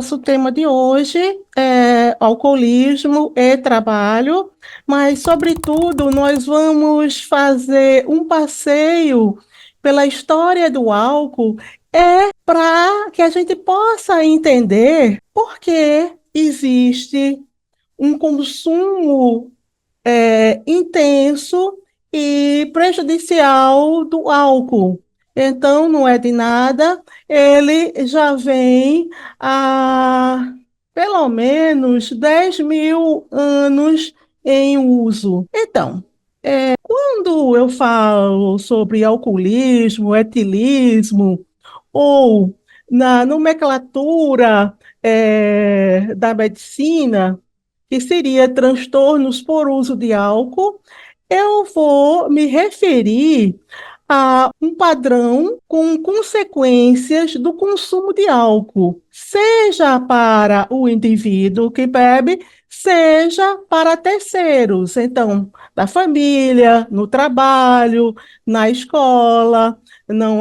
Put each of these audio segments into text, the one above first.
nosso tema de hoje é alcoolismo e trabalho, mas, sobretudo, nós vamos fazer um passeio pela história do álcool, para que a gente possa entender por que existe um consumo intenso e prejudicial do álcool. Então, não é de nada, ele já vem há pelo menos 10.000 anos em uso. Então, quando eu falo sobre alcoolismo, etilismo, ou na nomenclatura da medicina, que seria transtornos por uso de álcool, eu vou me referir a um padrão com consequências do consumo de álcool, seja para o indivíduo que bebe, seja para terceiros. Então, na família, no trabalho, na escola, não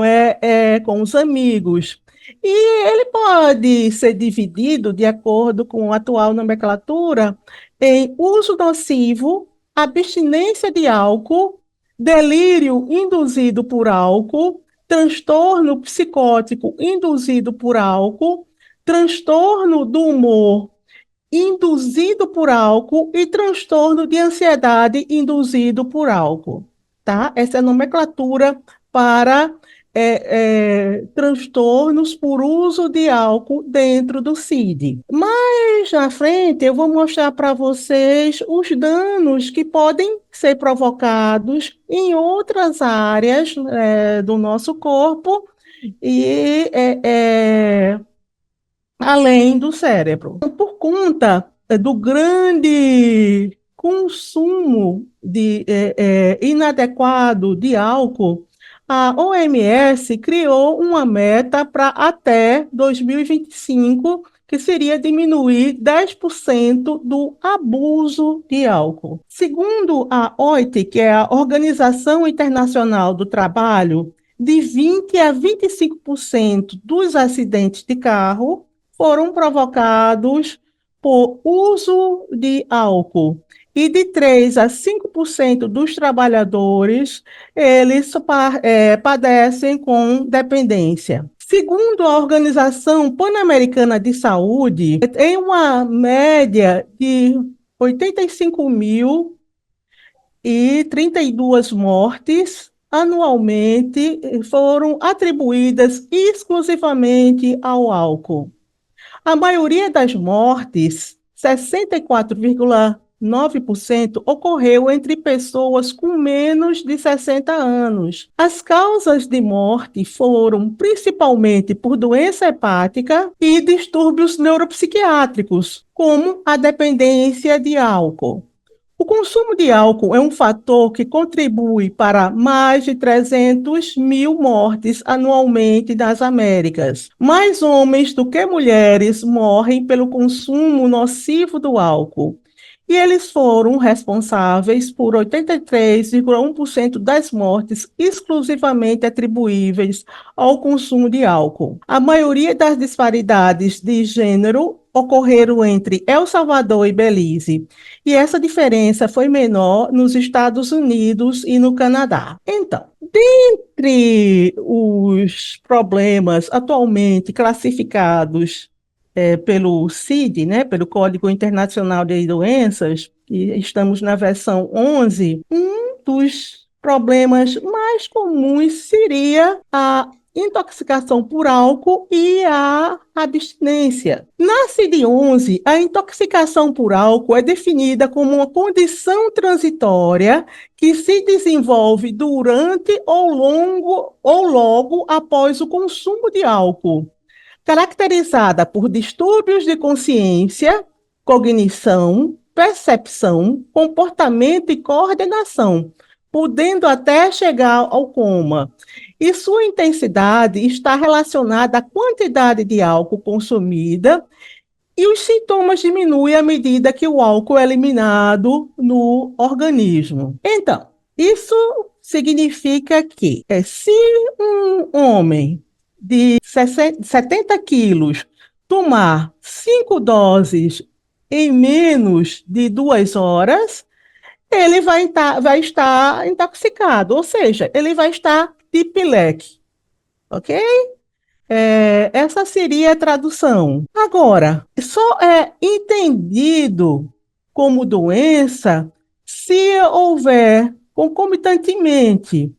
com os amigos. E ele pode ser dividido, de acordo com a atual nomenclatura, em uso nocivo, abstinência de álcool, delírio induzido por álcool, transtorno psicótico induzido por álcool, transtorno do humor induzido por álcool e transtorno de ansiedade induzido por álcool, tá? Essa é a nomenclatura para transtornos por uso de álcool dentro do CID. Mais na frente, eu vou mostrar para vocês os danos que podem ser provocados em outras áreas do nosso corpo e além do cérebro. Por conta do grande consumo inadequado de álcool, a OMS criou uma meta para até 2025, que seria diminuir 10% do abuso de álcool. Segundo a OIT, que é a Organização Internacional do Trabalho, de 20 a 25% dos acidentes de carro foram provocados por uso de álcool. E de 3 a 5% dos trabalhadores, eles padecem com dependência. Segundo a Organização Pan-Americana de Saúde, tem uma média de 85.032 mortes anualmente foram atribuídas exclusivamente ao álcool. A maioria das mortes, 64,9%, ocorreu entre pessoas com menos de 60 anos. As causas de morte foram principalmente por doença hepática e distúrbios neuropsiquiátricos, como a dependência de álcool. O consumo de álcool é um fator que contribui para mais de 300.000 mortes anualmente nas Américas. Mais homens do que mulheres morrem pelo consumo nocivo do álcool. E eles foram responsáveis por 83,1% das mortes exclusivamente atribuíveis ao consumo de álcool. A maioria das disparidades de gênero ocorreram entre El Salvador e Belize, e essa diferença foi menor nos Estados Unidos e no Canadá. Então, dentre os problemas atualmente classificados pelo CID, né, pelo Código Internacional de Doenças, e estamos na versão 11, um dos problemas mais comuns seria a intoxicação por álcool e a abstinência. Na CID-11, a intoxicação por álcool é definida como uma condição transitória que se desenvolve durante ou logo após o consumo de álcool, caracterizada por distúrbios de consciência, cognição, percepção, comportamento e coordenação, podendo até chegar ao coma. E sua intensidade está relacionada à quantidade de álcool consumida e os sintomas diminuem à medida que o álcool é eliminado no organismo. Então, isso significa que se um homem de 70 quilos tomar 5 doses em menos de 2 horas, ele vai estar intoxicado, ou seja, ele vai estar TIP-LEC, ok? Essa seria a tradução. Agora, só é entendido como doença se houver concomitantemente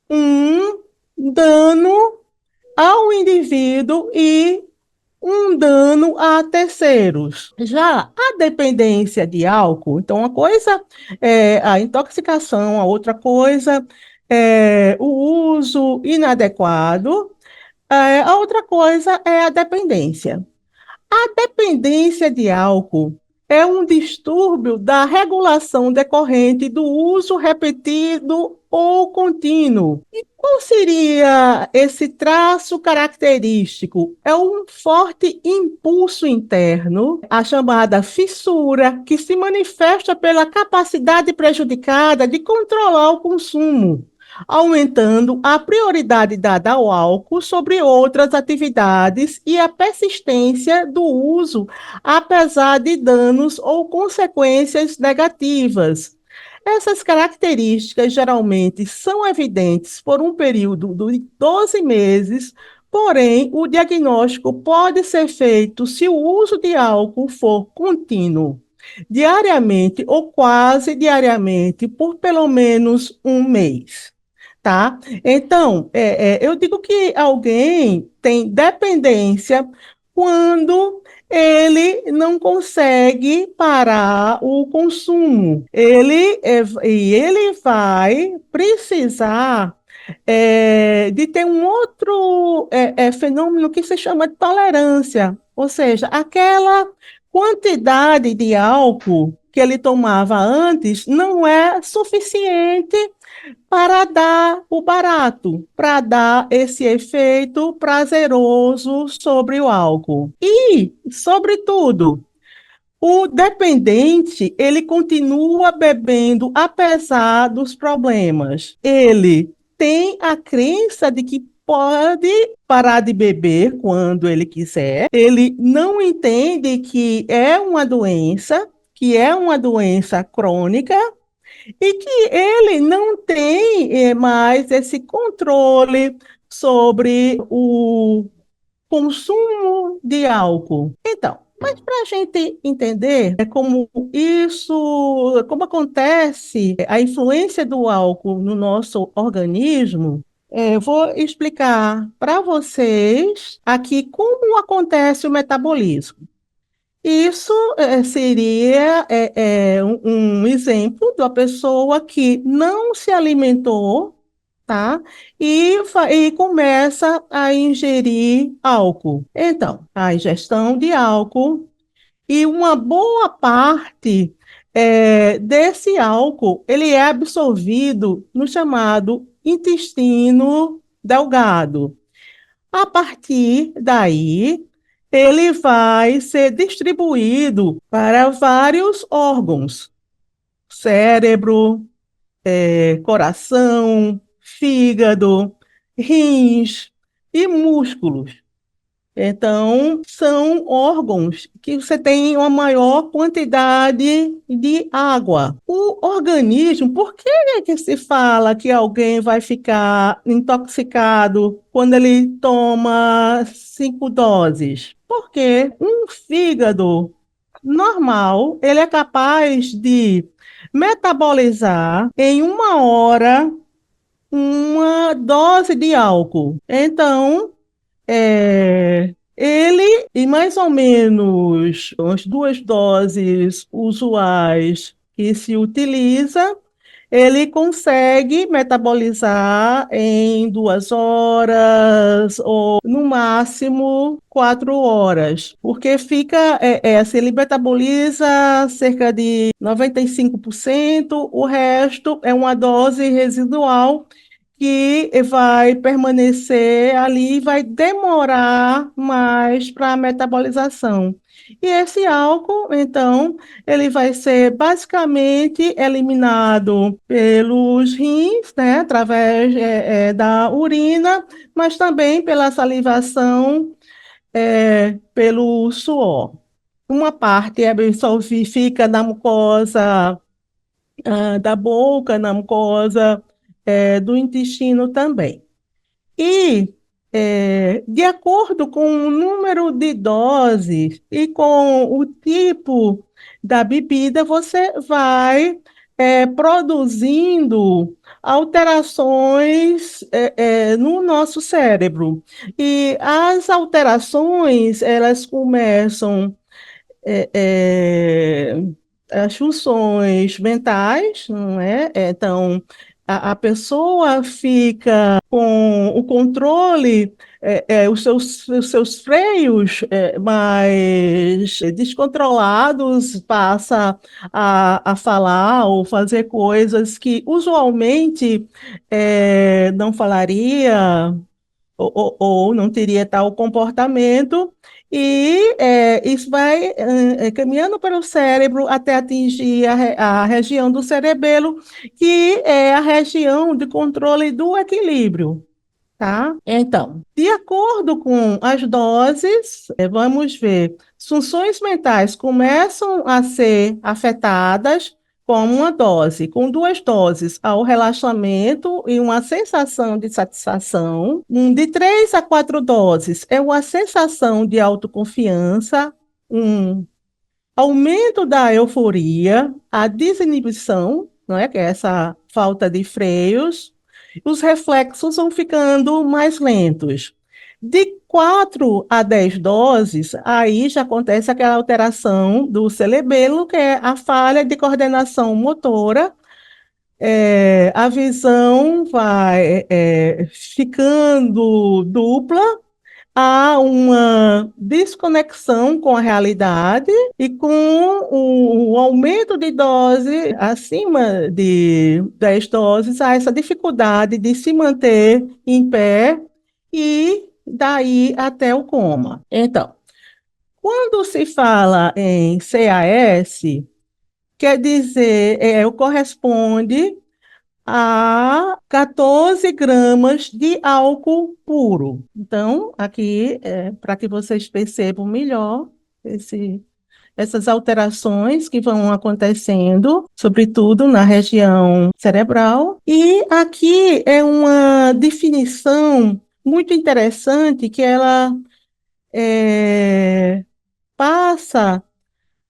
um dano ao indivíduo e um dano a terceiros. Já a dependência de álcool, então, uma coisa é a intoxicação, a outra coisa é o uso inadequado, a outra coisa é a dependência. A dependência de álcool é um distúrbio da regulação decorrente do uso repetido ou contínuo. E qual seria esse traço característico? É um forte impulso interno, a chamada fissura, que se manifesta pela capacidade prejudicada de controlar o consumo, aumentando a prioridade dada ao álcool sobre outras atividades e a persistência do uso, apesar de danos ou consequências negativas. Essas características geralmente são evidentes por um período de 12 meses, porém, o diagnóstico pode ser feito se o uso de álcool for contínuo, diariamente ou quase diariamente, por pelo menos um mês. Tá? Então, eu digo que alguém tem dependência quando ele não consegue parar o consumo. Ele vai precisar de ter um outro fenômeno que se chama de tolerância, ou seja, aquela quantidade de álcool que ele tomava antes não é suficiente para dar o barato, para dar esse efeito prazeroso sobre o álcool. E, sobretudo, o dependente, ele continua bebendo apesar dos problemas. Ele tem a crença de que pode parar de beber quando ele quiser. Ele não entende que é uma doença crônica, e que ele não tem mais esse controle sobre o consumo de álcool. Então, mas para a gente entender como acontece a influência do álcool no nosso organismo, eu vou explicar para vocês aqui como acontece o metabolismo. Isso seria um exemplo de uma pessoa que não se alimentou, tá? E começa a ingerir álcool. Então, a ingestão de álcool e uma boa parte desse álcool, ele é absorvido no chamado intestino delgado. A partir daí, ele vai ser distribuído para vários órgãos: cérebro, coração, fígado, rins e músculos. Então, são órgãos que você tem uma maior quantidade de água. O organismo, por que é que se fala que alguém vai ficar intoxicado quando ele toma 5 doses? Porque um fígado normal, ele é capaz de metabolizar em 1 hora uma dose de álcool. Então, ele, em mais ou menos umas 2 doses usuais que se utiliza, ele consegue metabolizar em 2 horas ou, no máximo, 4 horas, porque assim, ele metaboliza cerca de 95%, o resto é uma dose residual que vai permanecer ali e vai demorar mais para a metabolização. E esse álcool, então, ele vai ser basicamente eliminado pelos rins, né, através da urina, mas também pela salivação pelo suor. Uma parte fica na mucosa da boca, na mucosa do intestino também. E, de acordo com o número de doses e com o tipo da bebida, você vai produzindo alterações no nosso cérebro. E as alterações, elas começam é, é, as funções mentais, não é? Então, a pessoa fica com o controle, os seus freios mais descontrolados, passa a falar ou fazer coisas que usualmente não falaria ou não teria tal comportamento, e isso vai caminhando para o cérebro até atingir a região do cerebelo, que é a região de controle do equilíbrio. Tá? Então, de acordo com as doses, vamos ver, funções mentais começam a ser afetadas com uma dose, com duas doses, ao relaxamento e uma sensação de satisfação. De 3 a 4 doses é uma sensação de autoconfiança, um aumento da euforia, a desinibição, não é? Que é essa falta de freios, os reflexos vão ficando mais lentos. De 4 a 10 doses, aí já acontece aquela alteração do cerebelo, que é a falha de coordenação motora. A visão vai ficando dupla, há uma desconexão com a realidade e com o aumento de dose acima de 10 doses, há essa dificuldade de se manter em pé e daí até o coma. Então, quando se fala em CAS, quer dizer, corresponde a 14 gramas de álcool puro. Então, aqui, para que vocês percebam melhor essas alterações que vão acontecendo, sobretudo na região cerebral. E aqui é uma definição muito interessante que ela passa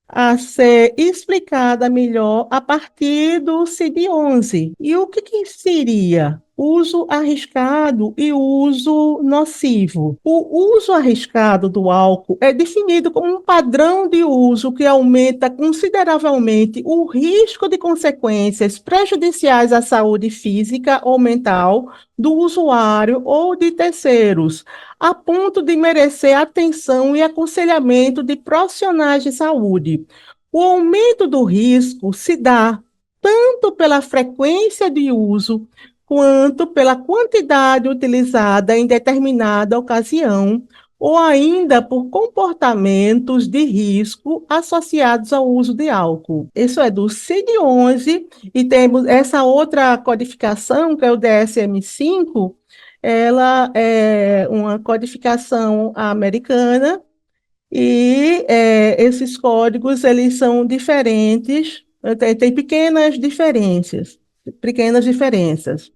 a ser explicada melhor a partir do CID-11. E o que seria uso arriscado e uso nocivo? O uso arriscado do álcool é definido como um padrão de uso que aumenta consideravelmente o risco de consequências prejudiciais à saúde física ou mental do usuário ou de terceiros, a ponto de merecer atenção e aconselhamento de profissionais de saúde. O aumento do risco se dá tanto pela frequência de uso, quanto pela quantidade utilizada em determinada ocasião, ou ainda por comportamentos de risco associados ao uso de álcool. Isso é do CID-11, e temos essa outra codificação, que é o DSM-5, ela é uma codificação americana, e esses códigos, eles são diferentes, tem pequenas diferenças.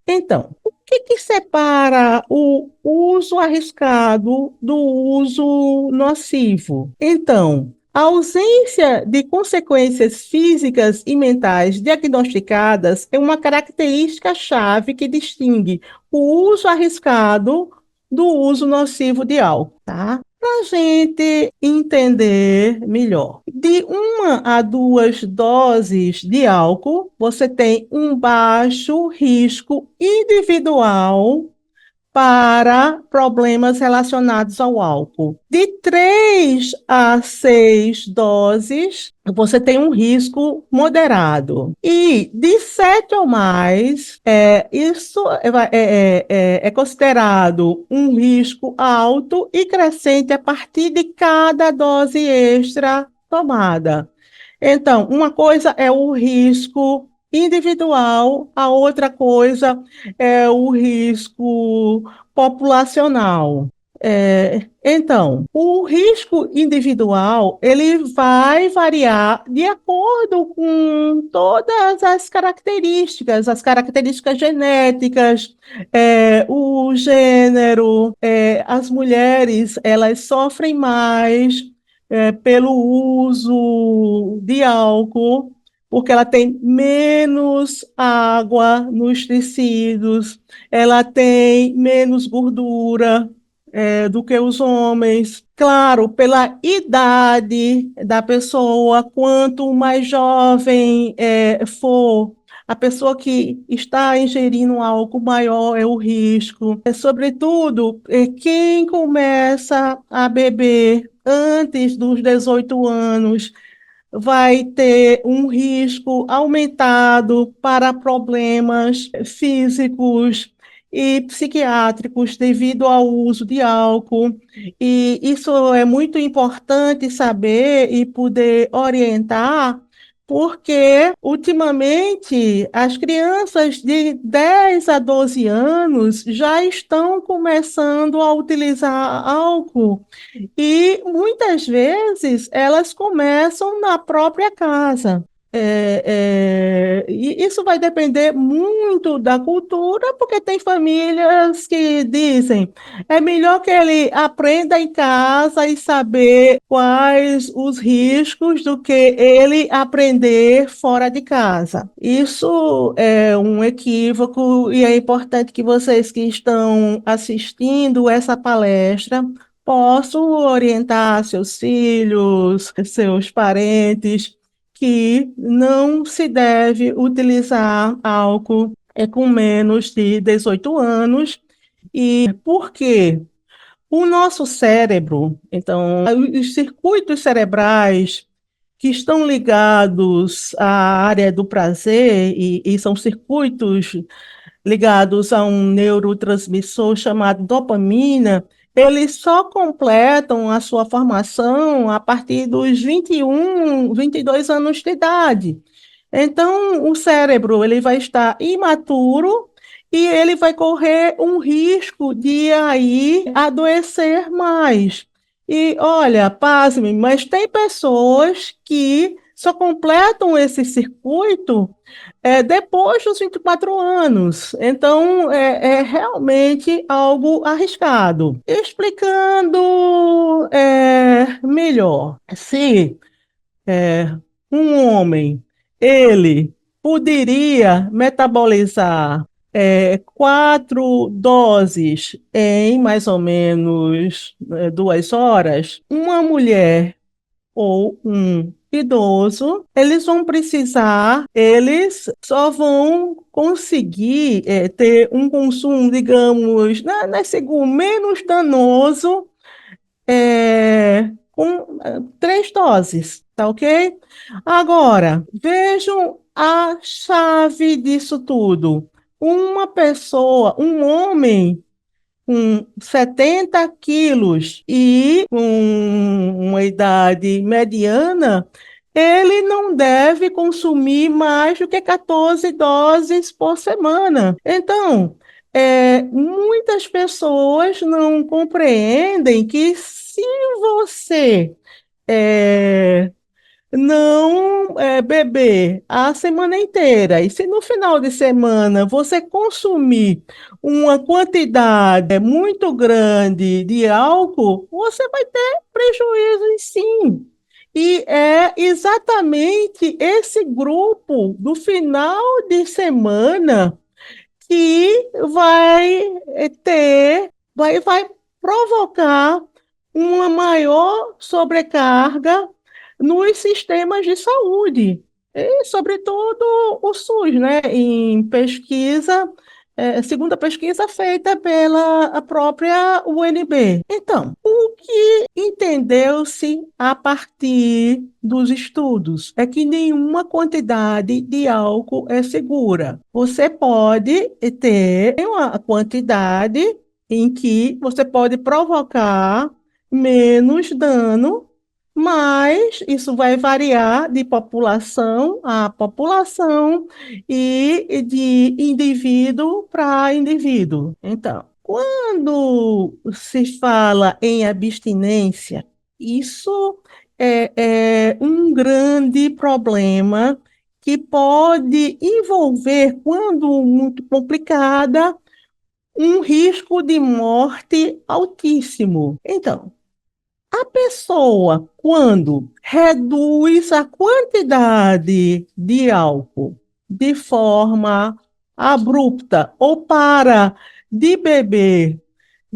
Então, o que separa o uso arriscado do uso nocivo? Então, a ausência de consequências físicas e mentais diagnosticadas é uma característica-chave que distingue o uso arriscado do uso nocivo de álcool, tá? Para a gente entender melhor, de 1 a 2 doses de álcool, você tem um baixo risco individual para problemas relacionados ao álcool. De 3 a 6 doses, você tem um risco moderado. E de 7 ou mais, isso é considerado um risco alto e crescente a partir de cada dose extra tomada. Então, uma coisa é o risco individual, a outra coisa é o risco populacional. Então, o risco individual ele vai variar de acordo com todas as características genéticas, o gênero, as mulheres elas sofrem mais pelo uso de álcool, porque ela tem menos água nos tecidos, ela tem menos gordura do que os homens. Claro, pela idade da pessoa, quanto mais jovem for, a pessoa que está ingerindo álcool, maior é o risco. Sobretudo, quem começa a beber antes dos 18 anos vai ter um risco aumentado para problemas físicos e psiquiátricos devido ao uso de álcool. E isso é muito importante saber e poder orientar, porque ultimamente as crianças de 10 a 12 anos já estão começando a utilizar álcool e muitas vezes elas começam na própria casa. E isso vai depender muito da cultura, porque tem famílias que dizem é melhor que ele aprenda em casa e saber quais os riscos do que ele aprender fora de casa. Isso é um equívoco e é importante que vocês que estão assistindo essa palestra posso orientar seus filhos, seus parentes, que não se deve utilizar álcool com menos de 18 anos. E por quê? O nosso cérebro, então, os circuitos cerebrais que estão ligados à área do prazer, e são circuitos ligados a um neurotransmissor chamado dopamina, eles só completam a sua formação a partir dos 21, 22 anos de idade. Então, o cérebro ele vai estar imaturo e ele vai correr um risco de aí adoecer mais. E olha, pasme, mas tem pessoas que só completam esse circuito depois dos 24 anos. Então, é realmente algo arriscado. Explicando melhor, se um homem, ele poderia metabolizar 4 doses em mais ou menos 2 horas, uma mulher ou um idoso, eles só vão conseguir ter um consumo, digamos, menos danoso com 3 doses, tá ok? Agora, vejam a chave disso tudo. Uma pessoa, um homem com 70 quilos e com uma idade mediana, ele não deve consumir mais do que 14 doses por semana. Então, muitas pessoas não compreendem que se você é, não beber a semana inteira. E se no final de semana você consumir uma quantidade muito grande de álcool, você vai ter prejuízo sim. E é exatamente esse grupo do final de semana que vai provocar uma maior sobrecarga nos sistemas de saúde, e, sobretudo, o SUS, né? Em pesquisa, segunda pesquisa feita pela a própria UNB. Então, o que entendeu-se a partir dos estudos é que nenhuma quantidade de álcool é segura. Você pode ter uma quantidade em que você pode provocar menos dano, mas isso vai variar de população a população e de indivíduo para indivíduo. Então, Quando se fala em abstinência, isso é um grande problema que pode envolver, quando muito complicada, um risco de morte altíssimo. Então, a pessoa, quando reduz a quantidade de álcool de forma abrupta ou para de beber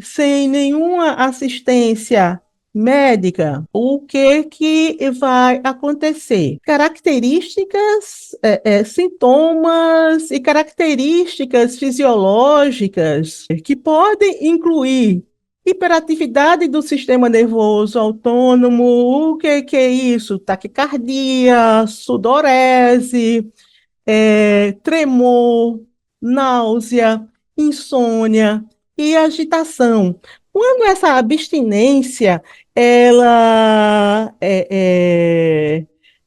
sem nenhuma assistência médica, o que que vai acontecer? Características, sintomas e características fisiológicas que podem incluir hiperatividade do sistema nervoso autônomo, o que é isso? Taquicardia, sudorese, tremor, náusea, insônia e agitação. Quando essa abstinência, ela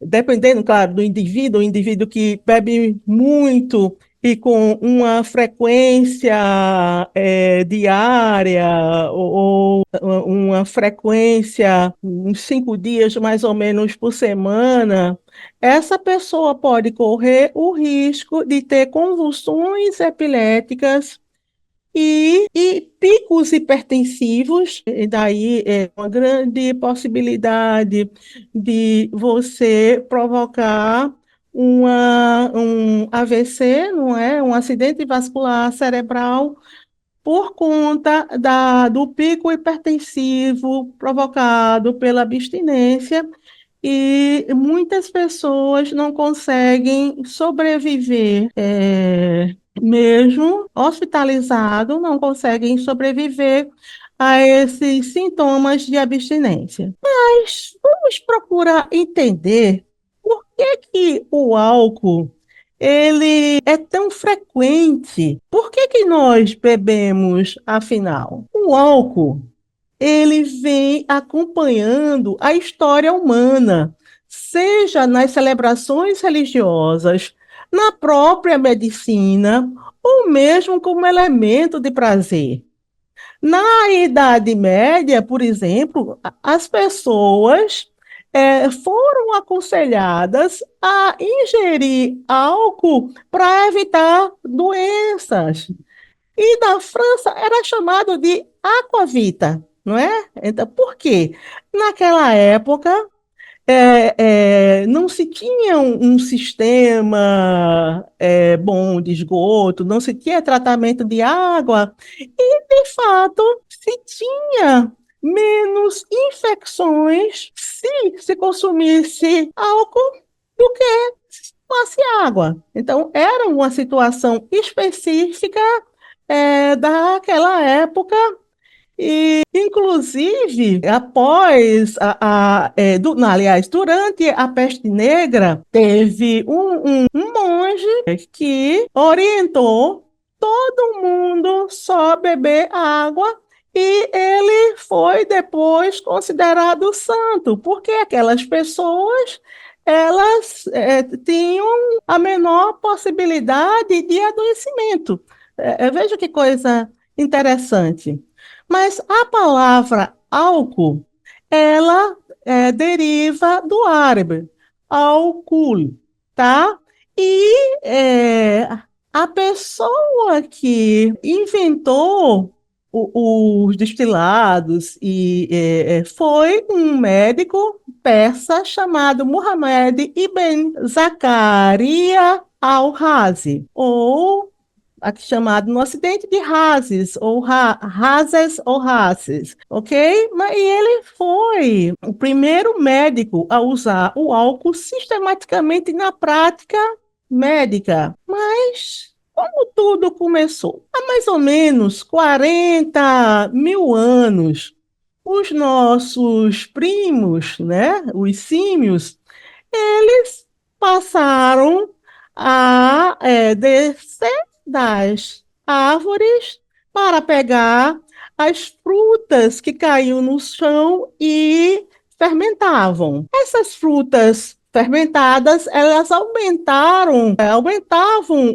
dependendo, claro, do indivíduo, o indivíduo que bebe muito e com uma frequência diária ou uma frequência, uns 5 dias mais ou menos por semana, essa pessoa pode correr o risco de ter convulsões epiléticas e picos hipertensivos, e daí é uma grande possibilidade de você provocar um AVC, não é? Um acidente vascular cerebral, por conta do pico hipertensivo provocado pela abstinência, e muitas pessoas não conseguem sobreviver, mesmo hospitalizado, não conseguem sobreviver a esses sintomas de abstinência. Mas vamos procurar entender por que que o álcool ele é tão frequente. Por que que nós bebemos, afinal? O álcool ele vem acompanhando a história humana, seja nas celebrações religiosas, na própria medicina, ou mesmo como elemento de prazer. Na Idade Média, por exemplo, as pessoas foram aconselhadas a ingerir álcool para evitar doenças. E na França era chamado de aquavita, não é? Então, por quê? Naquela época, não se tinha um sistema bom de esgoto, não se tinha tratamento de água, e, de fato, se tinha menos infecções se consumisse álcool do que se tomasse água. Então, era uma situação específica daquela época e, inclusive, após aliás, durante a peste negra, teve um monge que orientou todo mundo só beber água, e ele foi depois considerado santo, porque aquelas pessoas elas tinham a menor possibilidade de adoecimento. Veja que coisa interessante. Mas a palavra álcool, ela deriva do árabe, álcool, tá? E a pessoa que inventou os destilados foi um médico persa chamado Muhammad ibn Zakaria al-Razi, ou aqui chamado no Ocidente de Razes, ou Razes ou Razes, ok? Mas ele foi o primeiro médico a usar o álcool sistematicamente na prática médica. Mas como tudo começou? Há mais ou menos 40 mil anos, os nossos primos, né, os símios, eles passaram a descer das árvores para pegar as frutas que caíam no chão e fermentavam. Essas frutas fermentadas, elas aumentavam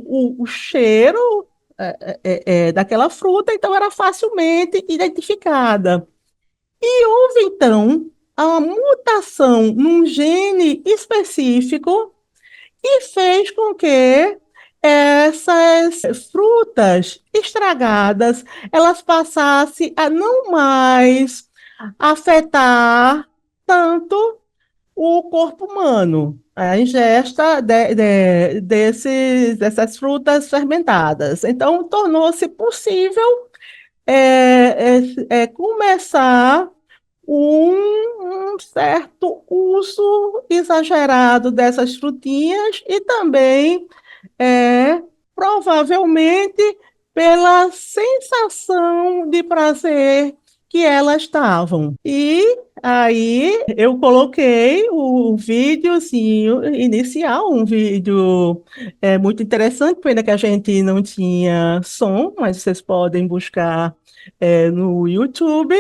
o cheiro daquela fruta, então era facilmente identificada. E houve, então, a mutação num gene específico que fez com que essas frutas estragadas elas passassem a não mais afetar tanto o corpo humano, a ingesta dessas frutas fermentadas. Então, tornou-se possível começar um certo uso exagerado dessas frutinhas e também provavelmente pela sensação de prazer que elas estavam. E aí eu coloquei o videozinho inicial, um vídeo muito interessante, pena que a gente não tinha som, mas vocês podem buscar no YouTube,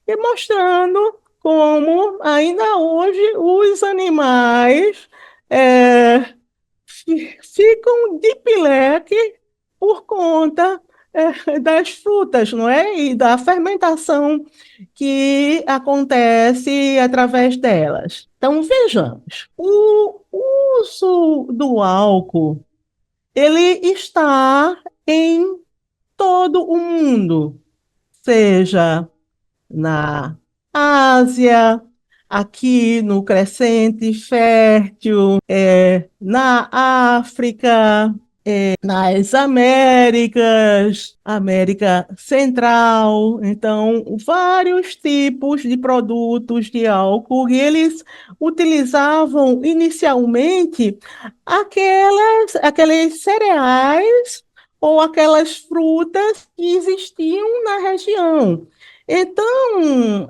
e mostrando como ainda hoje os animais é, ficam de pileque por conta das frutas, não é? E da fermentação que acontece através delas. Então, vejamos. O uso do álcool, ele está em todo o mundo, seja na Ásia, aqui no Crescente Fértil, na África, nas Américas, América Central, então, vários tipos de produtos de álcool, e eles utilizavam inicialmente aqueles cereais ou aquelas frutas que existiam na região. Então,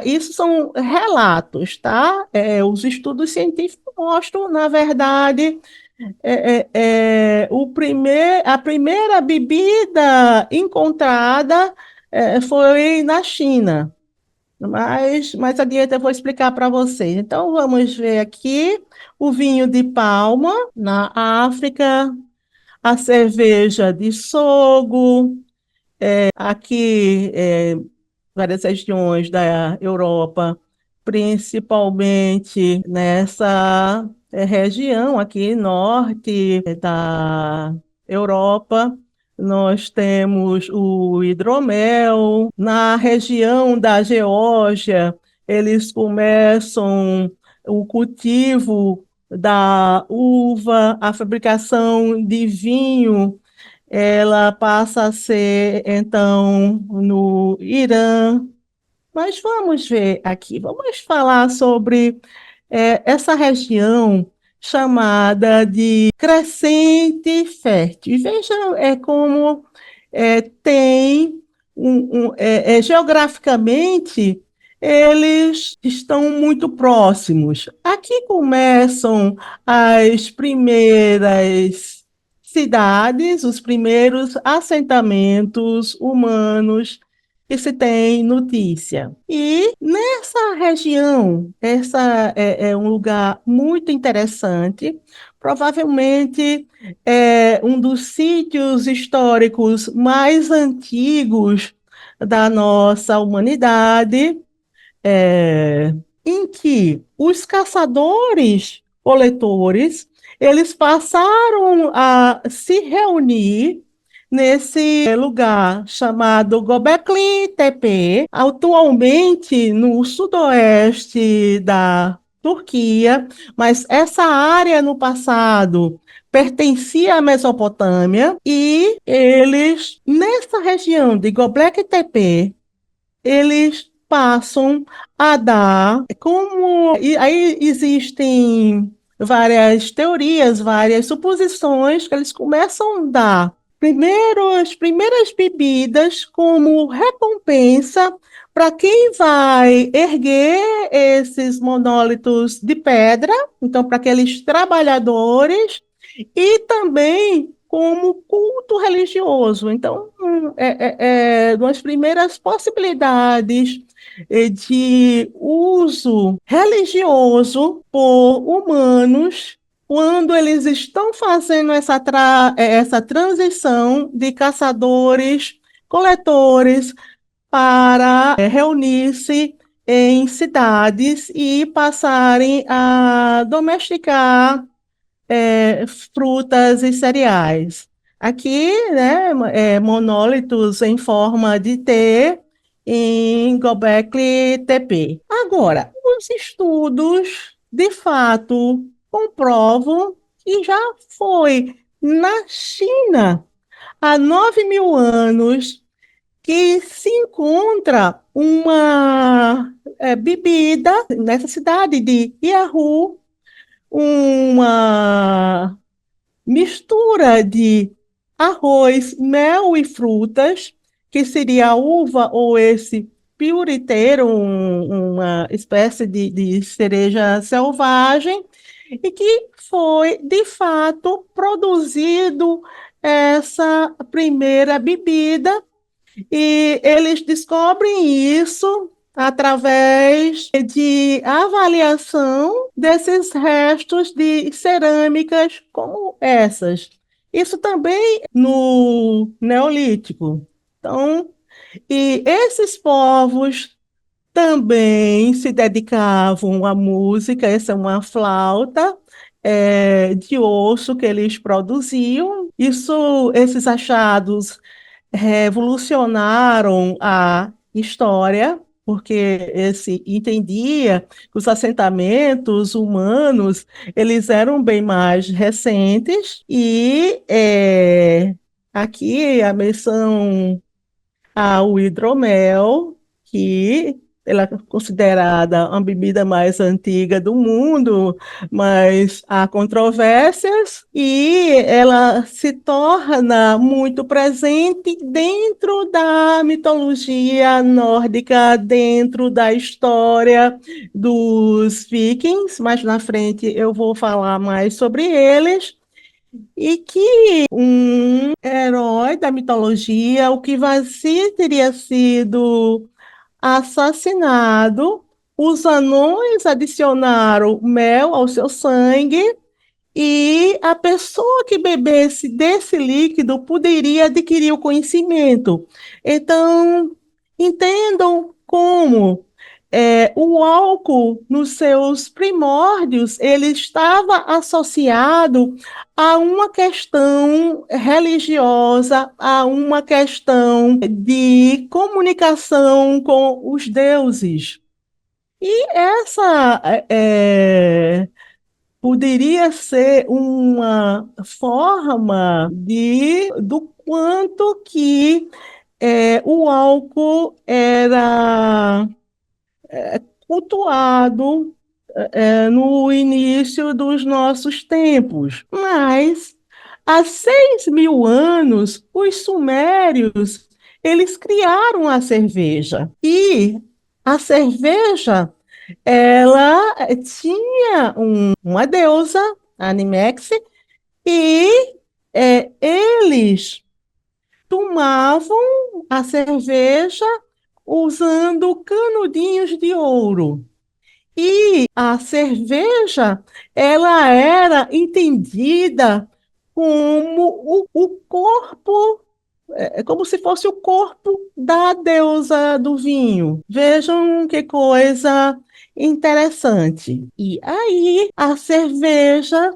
isso são relatos, tá? Os estudos científicos mostram, na verdade, a primeira bebida encontrada foi na China, mas mais adiante eu vou explicar para vocês. Então, vamos ver aqui o vinho de palma na África, a cerveja de sorgo, aqui várias regiões da Europa, principalmente nessa região aqui norte da Europa. Nós temos o hidromel. Na região da Geórgia, eles começam o cultivo da uva, a fabricação de vinho ela passa a ser, então, no Irã. Mas vamos ver aqui, vamos falar sobre essa região chamada de Crescente Fértil. E vejam como tem geograficamente eles estão muito próximos. Aqui começam as primeiras cidades, os primeiros assentamentos humanos que se tem notícia. E nessa região, essa é um lugar muito interessante, provavelmente é um dos sítios históricos mais antigos da nossa humanidade, em que os caçadores-coletores eles passaram a se reunir nesse lugar chamado Göbekli Tepe, atualmente no sudoeste da Turquia, mas essa área no passado pertencia à Mesopotâmia e eles, nessa região de Göbekli Tepe, eles passam a dar, e aí existem várias teorias, várias suposições que eles começam a dar primeiro as primeiras bebidas como recompensa para quem vai erguer esses monólitos de pedra, então para aqueles trabalhadores e também como culto religioso. Então, uma das primeiras possibilidades de uso religioso por humanos quando eles estão fazendo essa transição de caçadores, coletores, para reunir-se em cidades e passarem a domesticar frutas e cereais. Aqui, né, monólitos em forma de T em Göbekli Tepe. Agora, os estudos, de fato, comprovam que já foi na China, há 9.000 anos, que se encontra uma bebida nessa cidade de Yahoo, uma mistura de arroz, mel e frutas, que seria a uva ou esse piuriteiro, uma espécie de cereja selvagem, e que foi, de fato, produzido essa primeira bebida e eles descobrem isso através de avaliação desses restos de cerâmicas como essas. Isso também no Neolítico. Então, e esses povos também se dedicavam à música, essa é uma flauta de osso que eles produziam. Esses achados revolucionaram a história, porque se entendia que os assentamentos humanos eles eram bem mais recentes e aqui a menção ao hidromel, que ela é considerada a bebida mais antiga do mundo, mas há controvérsias e ela se torna muito presente dentro da mitologia nórdica, dentro da história dos vikings. Mais na frente eu vou falar mais sobre eles. E que um herói da mitologia, o Kivasi, teria sido assassinado. Os anões adicionaram mel ao seu sangue e a pessoa que bebesse desse líquido poderia adquirir o conhecimento. Então, entendam como o álcool, nos seus primórdios, ele estava associado a uma questão religiosa, a uma questão de comunicação com os deuses. E essa poderia ser uma forma do quanto que o álcool era cultuado no início dos nossos tempos. Mas, há 6.000 anos, os sumérios, eles criaram a cerveja. E a cerveja, ela tinha uma deusa, Animex, e eles tomavam a cerveja usando canudinhos de ouro. E a cerveja, ela era entendida como o corpo, como se fosse o corpo da deusa do vinho. Vejam que coisa interessante. E aí, a cerveja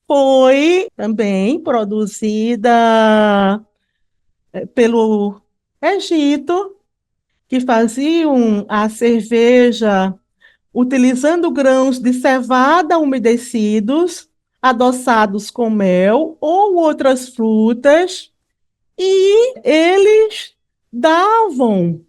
foi também produzida pelo Egito, que faziam a cerveja utilizando grãos de cevada umedecidos, adoçados com mel ou outras frutas, e eles davam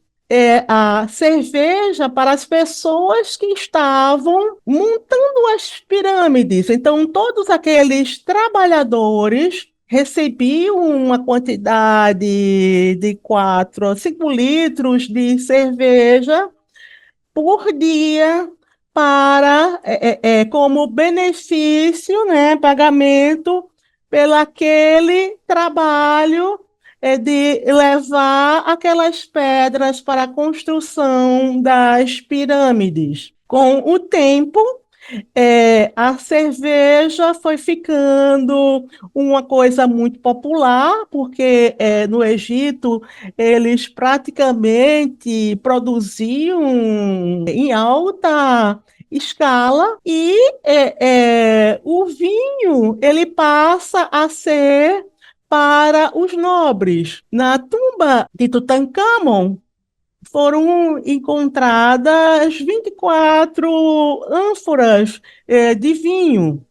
a cerveja para as pessoas que estavam montando as pirâmides. Então, todos aqueles trabalhadores recebiam uma quantidade de 4 a 5 litros de cerveja por dia para como benefício, né, pagamento pelo aquele trabalho de levar aquelas pedras para a construção das pirâmides. Com o tempo, A cerveja foi ficando uma coisa muito popular, porque no Egito eles praticamente produziam em alta escala e o vinho ele passa a ser para os nobres. Na tumba de Tutancâmon, foram encontradas 24 ânforas de vinho.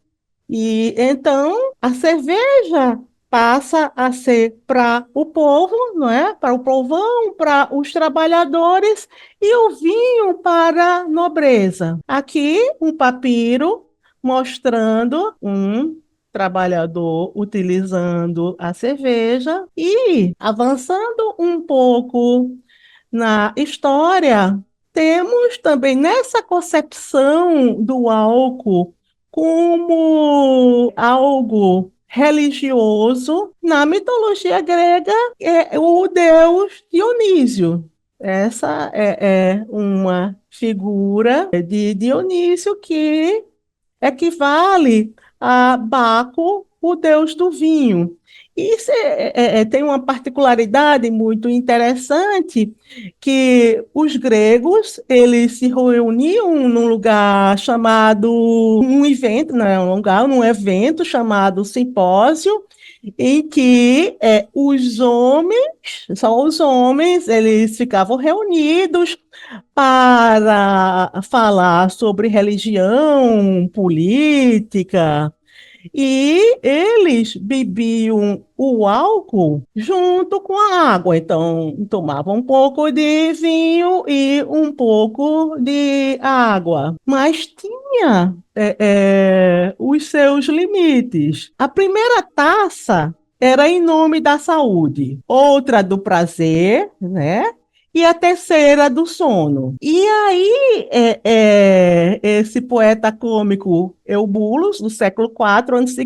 E então a cerveja passa a ser para o povo, não é? Para o povão, para os trabalhadores, e o vinho para a nobreza. Aqui um papiro mostrando um trabalhador utilizando a cerveja e avançando um pouco na história, temos também nessa concepção do álcool como algo religioso, na mitologia grega, é o deus Dionísio. Essa é uma figura de Dionísio que equivale a Baco, o deus do vinho. Isso tem uma particularidade muito interessante, que os gregos, eles se reuniam num lugar chamado, um evento, não é um lugar, num evento chamado simpósio, em que os homens, só os homens, eles ficavam reunidos para falar sobre religião, política, e eles bebiam o álcool junto com a água. Então, tomavam um pouco de vinho e um pouco de água. Mas tinha os seus limites. A primeira taça era em nome da saúde, outra do prazer, né? E a terceira do sono. E aí, esse poeta cômico Eubulus, do século IV a.C.,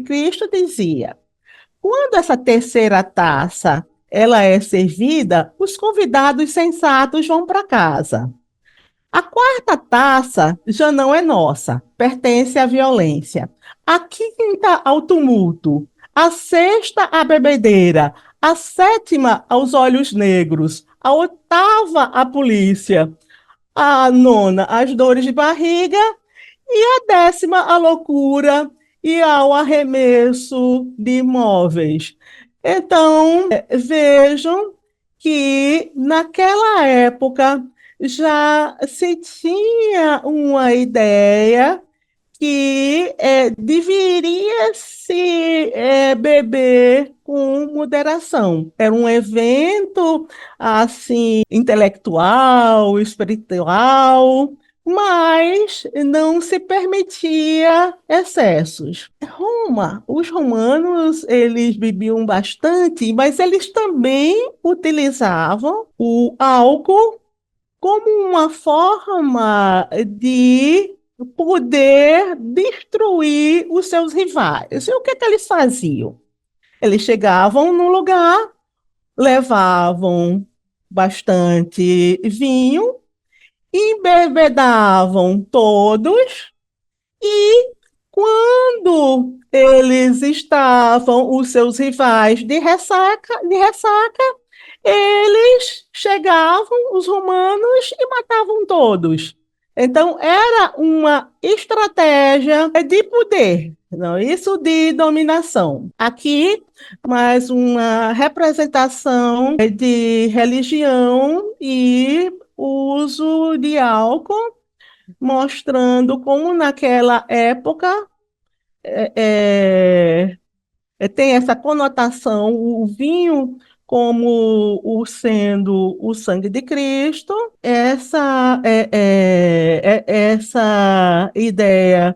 dizia: quando essa terceira taça ela é servida, os convidados sensatos vão para casa. A quarta taça já não é nossa, pertence à violência. A quinta ao tumulto, a sexta à bebedeira, a sétima aos olhos negros, a oitava à polícia, a nona às dores de barriga e a décima à loucura e ao arremesso de imóveis. Então, vejam que naquela época já se tinha uma ideia que deveria se beber com moderação. Era um evento assim intelectual, espiritual, mas não se permitia excessos. Roma, os romanos, eles bebiam bastante, mas eles também utilizavam o álcool como uma forma de poder destruir os seus rivais. E o que eles faziam? Eles chegavam no lugar, levavam bastante vinho, embebedavam todos e quando eles estavam, os seus rivais de ressaca, eles chegavam, os romanos, e matavam todos. Então, era uma estratégia de poder, não, isso de dominação. Aqui, mais uma representação de religião e uso de álcool, mostrando como naquela época é, tem essa conotação, o vinho como o sendo o sangue de Cristo, essa ideia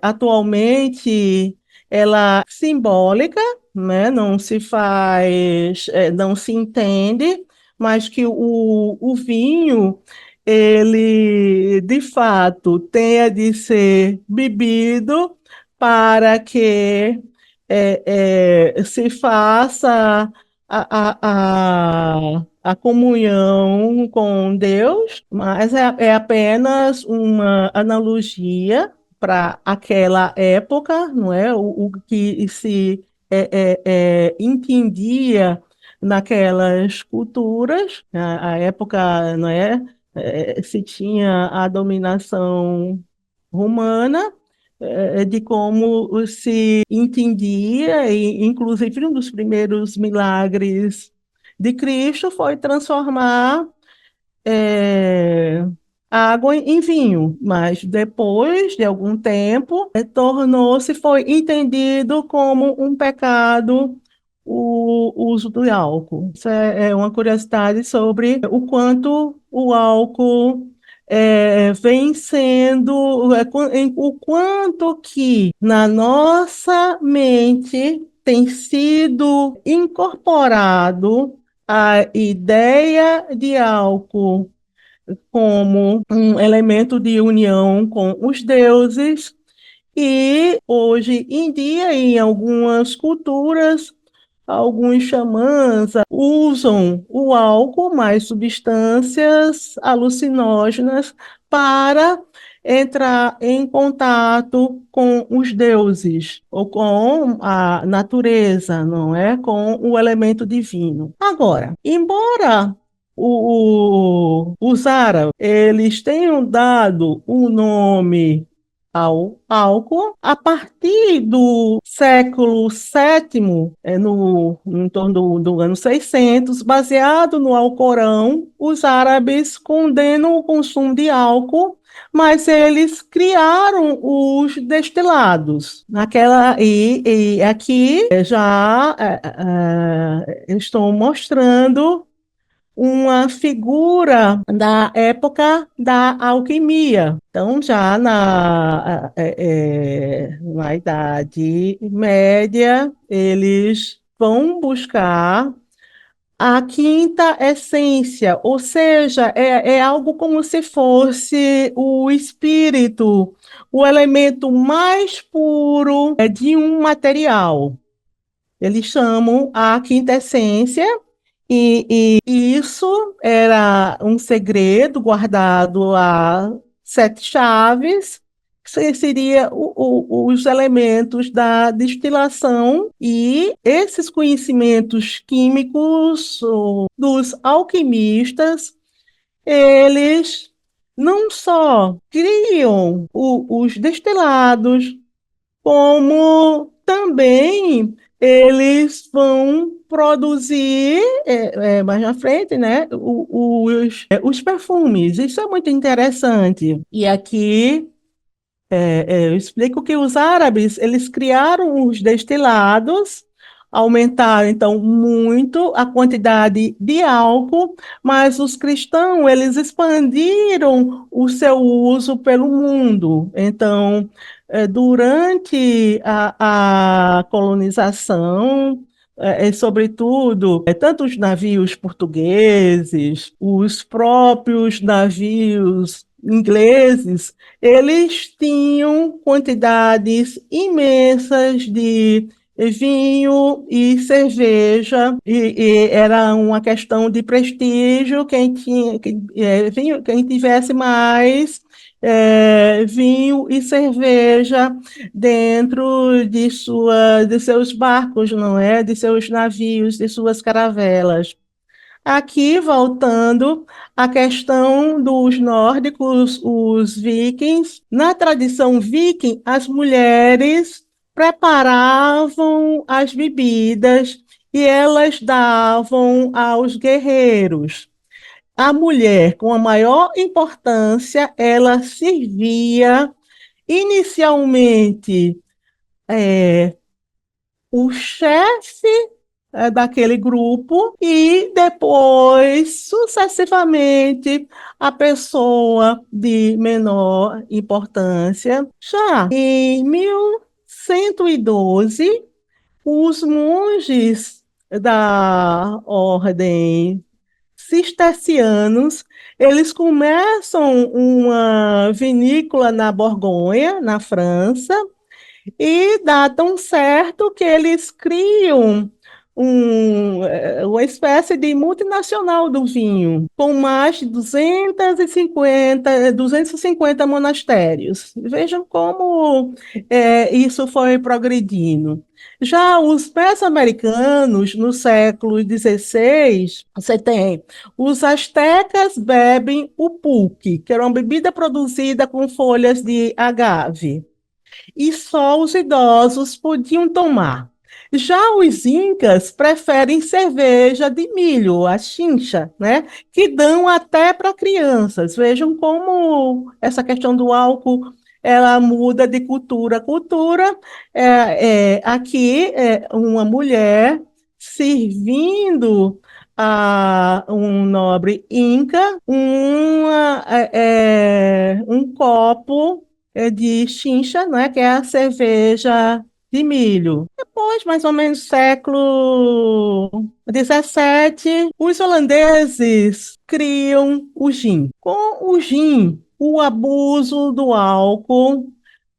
atualmente ela é simbólica, né? Não se faz, não se entende, mas que o vinho ele de fato tenha de ser bebido para que se faça a comunhão com Deus, mas é apenas uma analogia para aquela época, não é? O que se entendia naquelas culturas, a época, não é? Se tinha a dominação romana, de como se entendia, e inclusive um dos primeiros milagres de Cristo foi transformar é, água em vinho, mas depois de algum tempo, foi entendido como um pecado o uso do álcool. Isso é uma curiosidade sobre o quanto o álcool vem sendo, o quanto que na nossa mente tem sido incorporado a ideia de álcool como um elemento de união com os deuses, e hoje em dia, em algumas culturas, alguns xamãs usam o álcool mais substâncias alucinógenas para entrar em contato com os deuses ou com a natureza, não é? Com o elemento divino. Agora, embora os árabes eles tenham dado o nome ao álcool. A partir do século sétimo, em torno do ano 600, baseado no Alcorão, os árabes condenam o consumo de álcool, mas eles criaram os destilados. E aqui já estou mostrando uma figura da época da alquimia. Então, já na Idade Média, eles vão buscar a quinta essência, ou seja, é algo como se fosse o espírito, o elemento mais puro de um material. Eles chamam a quinta essência, e isso era um segredo guardado a sete chaves, que seria os elementos da destilação, e esses conhecimentos químicos dos alquimistas, eles não só criam os destilados, como também eles vão produzir mais na frente, né, os perfumes. Isso é muito interessante. E aqui eu explico que os árabes, eles criaram os destilados, aumentaram, então, muito a quantidade de álcool, mas os cristãos, eles expandiram o seu uso pelo mundo. Então, durante a colonização, sobretudo, tanto os navios portugueses, os próprios navios ingleses, eles tinham quantidades imensas de vinho e cerveja, e era uma questão de prestígio, quem tivesse mais vinho e cerveja dentro de seus barcos, não é? De seus navios, de suas caravelas. Aqui, voltando à questão dos nórdicos, os vikings, na tradição viking, as mulheres preparavam as bebidas e elas davam aos guerreiros. A mulher, com a maior importância, ela servia inicialmente o chefe daquele grupo, e depois, sucessivamente, a pessoa de menor importância. Já em 1112, os monges da ordem cistercianos, eles começam uma vinícola na Borgonha, na França, e dá tão certo que eles criam uma espécie de multinacional do vinho, com mais de 250 monastérios. Vejam como isso foi progredindo. Já os peço-americanos, no século XVI, você tem os astecas bebem o pulque, que era uma bebida produzida com folhas de agave e só os idosos podiam tomar. Já os incas preferem cerveja de milho, a chincha, né? Que dão até para crianças. Vejam como essa questão do álcool ela muda de cultura a cultura. Aqui, uma mulher servindo a um nobre inca um copo de chincha, né, que é a cerveja de milho. Depois, mais ou menos século XVII, os holandeses criam o gin. Com o gin, o abuso do álcool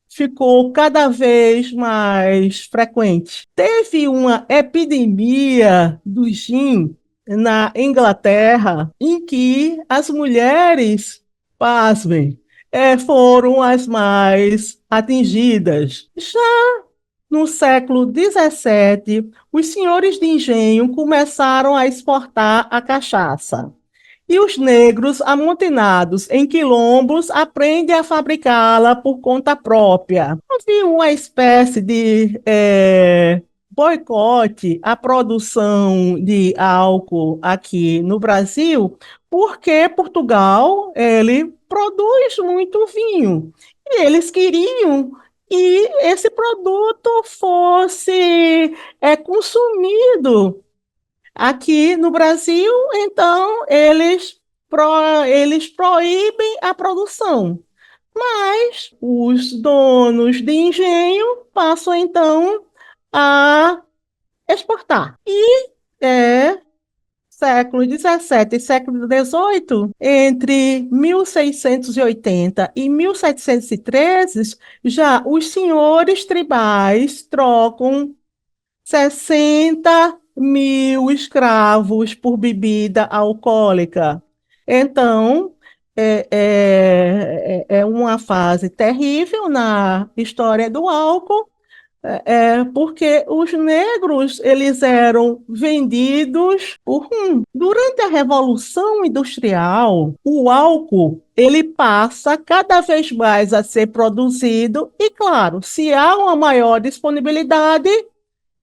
ficou cada vez mais frequente. Teve uma epidemia do gin na Inglaterra, em que as mulheres, pasmem, foram as mais atingidas. Já no século XVII, os senhores de engenho começaram a exportar a cachaça. E os negros amotinados em quilombos aprendem a fabricá-la por conta própria. Havia uma espécie de boicote à produção de álcool aqui no Brasil, porque Portugal ele produz muito vinho. E eles queriam que esse produto fosse consumido aqui no Brasil, então, eles proíbem a produção, mas os donos de engenho passam, então, a exportar. E é século XVII e século XVIII, entre 1680 e 1713, já os senhores tribais trocam 60.000 escravos por bebida alcoólica. Então, é uma fase terrível na história do álcool, porque os negros eles eram vendidos por rum. Durante a Revolução Industrial, o álcool ele passa cada vez mais a ser produzido e, claro, se há uma maior disponibilidade,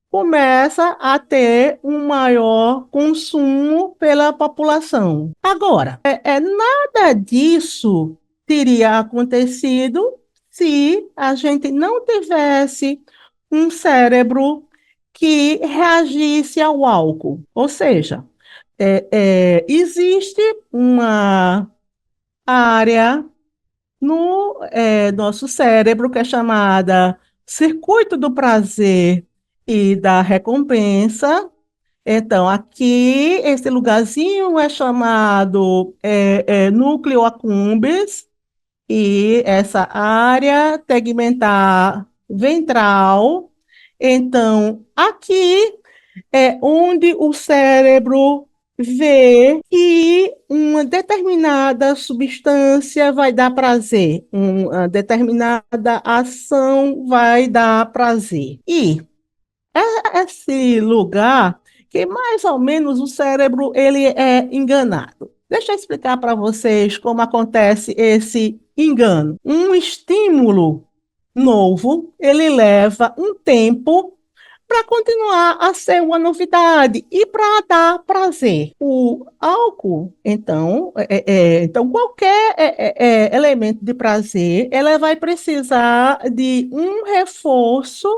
começa a ter um maior consumo pela população. Agora, nada disso teria acontecido se a gente não tivesse um cérebro que reagisse ao álcool. Ou seja, existe uma área no nosso cérebro que é chamada circuito do prazer e da recompensa. Então, aqui, esse lugarzinho é chamado núcleo accumbens, e essa área tegmentar ventral. Então, aqui é onde o cérebro vê que uma determinada substância vai dar prazer, uma determinada ação vai dar prazer. E esse lugar que mais ou menos o cérebro ele é enganado. Deixa eu explicar para vocês como acontece esse engano. Um estímulo novo, ele leva um tempo para continuar a ser uma novidade e para dar prazer. O álcool, então qualquer elemento de prazer, ela vai precisar de um reforço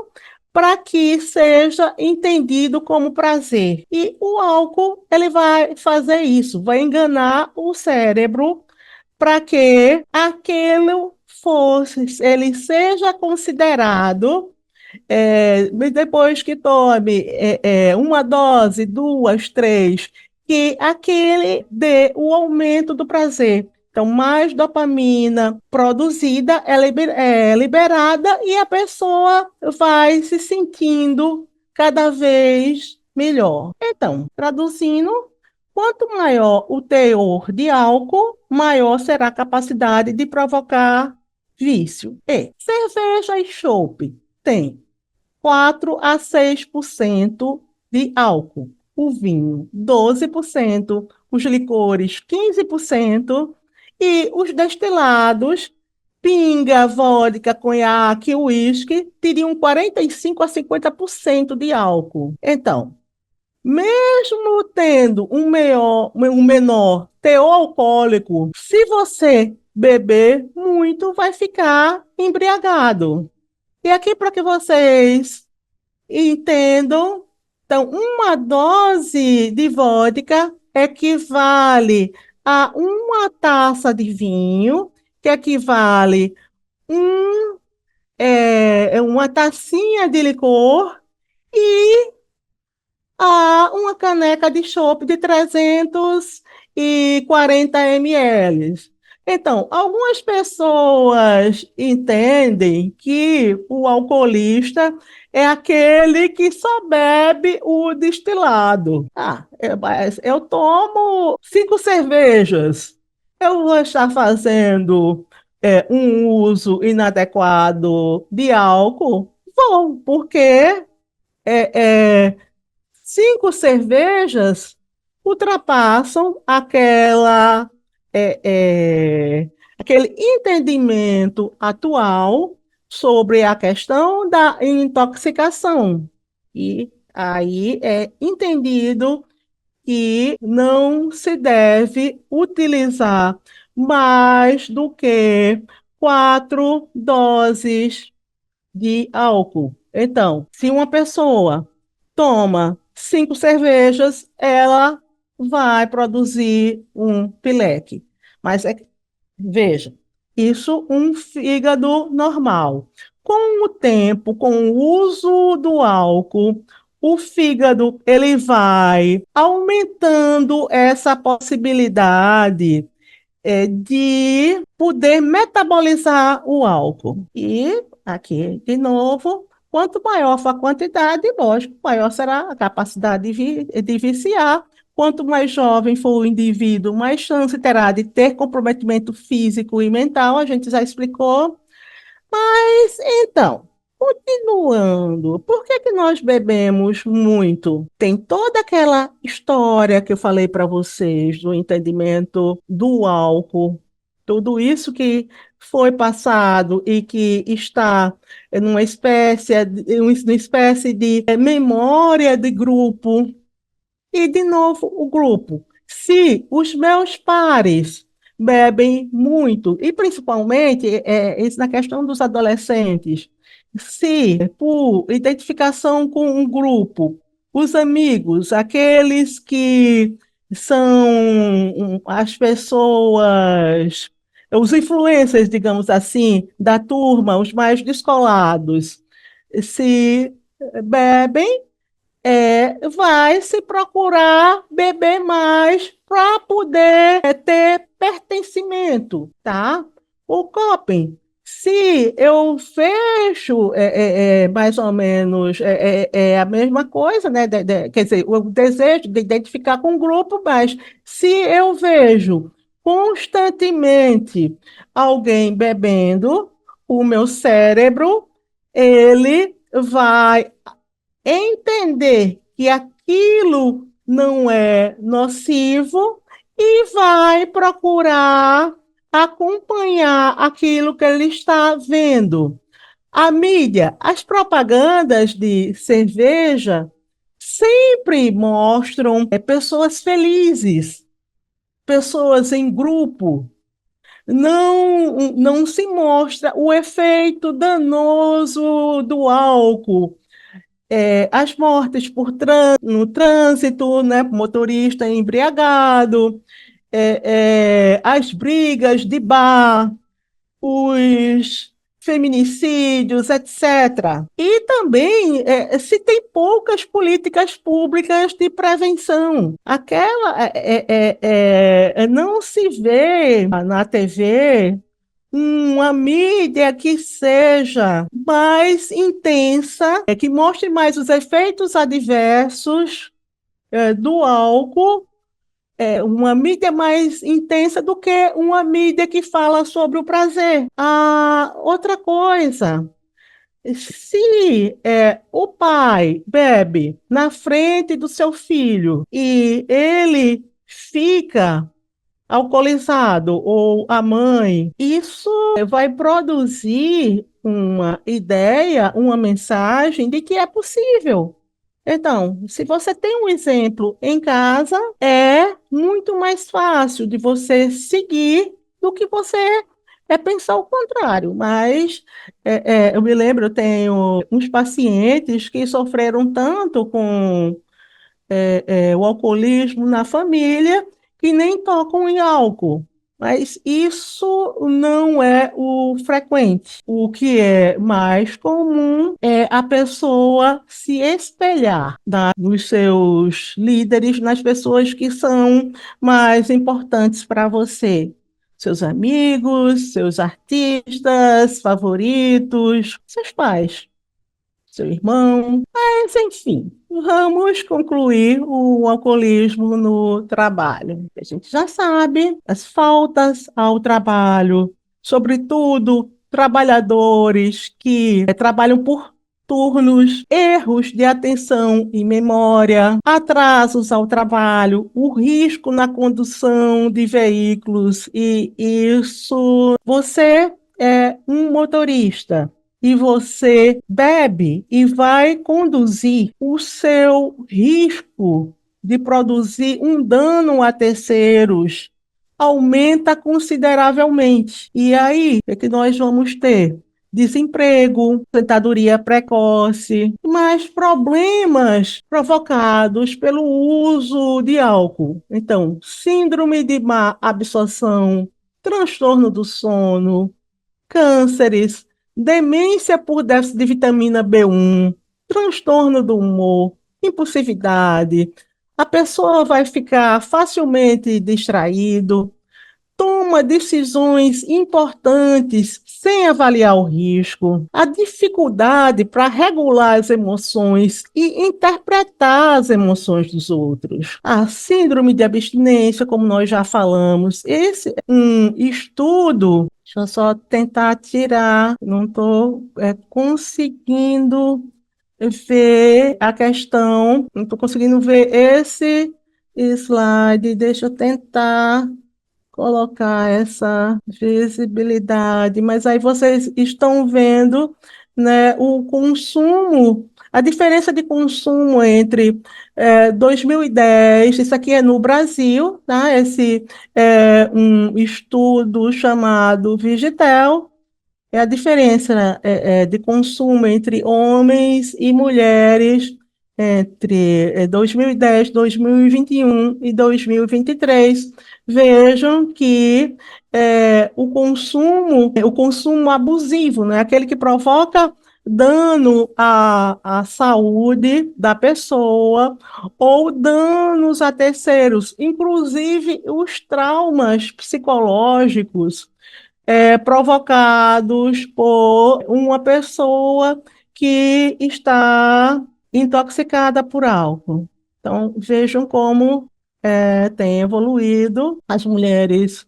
para que seja entendido como prazer. E o álcool, ele vai fazer isso, vai enganar o cérebro para que aquilo ele seja considerado depois que tome uma dose, duas, três, que aquele dê o aumento do prazer. Então, mais dopamina produzida é liberada e a pessoa vai se sentindo cada vez melhor. Então, traduzindo, quanto maior o teor de álcool, maior será a capacidade de provocar vício. E cerveja e chopp tem 4 a 6% de álcool. O vinho, 12%, os licores, 15%, e os destilados, pinga, vodka, conhaque, uísque, teriam 45 a 50% de álcool. Então, mesmo tendo um menor teor alcoólico, se você beber muito, vai ficar embriagado. E aqui para que vocês entendam, então, uma dose de vodka equivale a uma taça de vinho, que equivale um, uma tacinha de licor e uma caneca de chopp de 340 ml. Então, algumas pessoas entendem que o alcoolista é aquele que só bebe o destilado. Mas eu tomo 5 cervejas. Eu vou estar fazendo um uso inadequado de álcool? Vou, porque é, é, 5 cervejas ultrapassam é, aquele entendimento atual sobre a questão da intoxicação. E aí é entendido que não se deve utilizar mais do que 4 doses de álcool. Então, se uma pessoa toma 5 cervejas, ela vai produzir um pileque. Mas veja, isso um fígado normal. Com o tempo, com o uso do álcool, o fígado ele vai aumentando essa possibilidade de poder metabolizar o álcool. E aqui, de novo, quanto maior for a quantidade, lógico, maior será a capacidade de viciar. Quanto mais jovem for o indivíduo, mais chance terá de ter comprometimento físico e mental, a gente já explicou. Mas então, continuando, por que que nós bebemos muito? Tem toda aquela história que eu falei para vocês do entendimento do álcool, tudo isso que foi passado e que está numa espécie de memória de grupo. E, de novo, o grupo. Se os meus pares bebem muito, e principalmente isso na questão dos adolescentes, se por identificação com um grupo, os amigos, aqueles que são as pessoas, os influencers, digamos assim, da turma, os mais descolados, se bebem, vai se procurar beber mais para poder ter pertencimento, tá? O coping, se eu fecho mais ou menos a mesma coisa, né? Quer dizer, o desejo de identificar com o grupo, mas se eu vejo constantemente alguém bebendo, o meu cérebro ele vai entender que aquilo não é nocivo e vai procurar acompanhar aquilo que ele está vendo. A mídia, as propagandas de cerveja sempre mostram pessoas felizes, pessoas em grupo. Não se mostra o efeito danoso do álcool, as mortes no trânsito, né, motorista embriagado, as brigas de bar, os feminicídios, etc. E também se tem poucas políticas públicas de prevenção. Não se vê na TV uma mídia que seja mais intensa, que mostre mais os efeitos adversos do álcool, uma mídia mais intensa do que uma mídia que fala sobre o prazer. Outra coisa, se o pai bebe na frente do seu filho e ele fica alcoolizado ou a mãe, isso vai produzir uma ideia, uma mensagem de que é possível. Então, se você tem um exemplo em casa, é muito mais fácil de você seguir do que você pensar o contrário. Mas eu me lembro, eu tenho uns pacientes que sofreram tanto com o alcoolismo na família que nem tocam em álcool. Mas isso não é o frequente. O que é mais comum é a pessoa se espelhar nos seus líderes, nas pessoas que são mais importantes para você. Seus amigos, seus artistas favoritos, seus pais, seu irmão. Mas, enfim, vamos concluir o alcoolismo no trabalho. A gente já sabe as faltas ao trabalho, sobretudo trabalhadores que trabalham por turnos, erros de atenção e memória, atrasos ao trabalho, o risco na condução de veículos, e isso você é um motorista e você bebe e vai conduzir, o seu risco de produzir um dano a terceiros aumenta consideravelmente. E aí é que nós vamos ter desemprego, aposentadoria precoce, mais problemas provocados pelo uso de álcool. Então, síndrome de má absorção, transtorno do sono, cânceres, demência por déficit de vitamina B1, transtorno do humor, impulsividade. A pessoa vai ficar facilmente distraído, toma decisões importantes sem avaliar o risco, a dificuldade para regular as emoções e interpretar as emoções dos outros, a síndrome de abstinência, como nós já falamos. Esse é um estudo. Deixa eu só tentar tirar, não estou conseguindo ver a questão, não estou conseguindo ver esse slide. Deixa eu tentar colocar essa visibilidade, mas aí vocês estão vendo, né, o consumo, a diferença de consumo entre 2010, isso aqui é no Brasil, tá? Esse é um estudo chamado Vigitel, é a diferença, né, de consumo entre homens e mulheres entre 2010, 2021 e 2023. Vejam que o consumo abusivo, né, aquele que provoca dano à saúde da pessoa ou danos a terceiros, inclusive os traumas psicológicos provocados por uma pessoa que está intoxicada por álcool. Então, vejam como tem evoluído as mulheres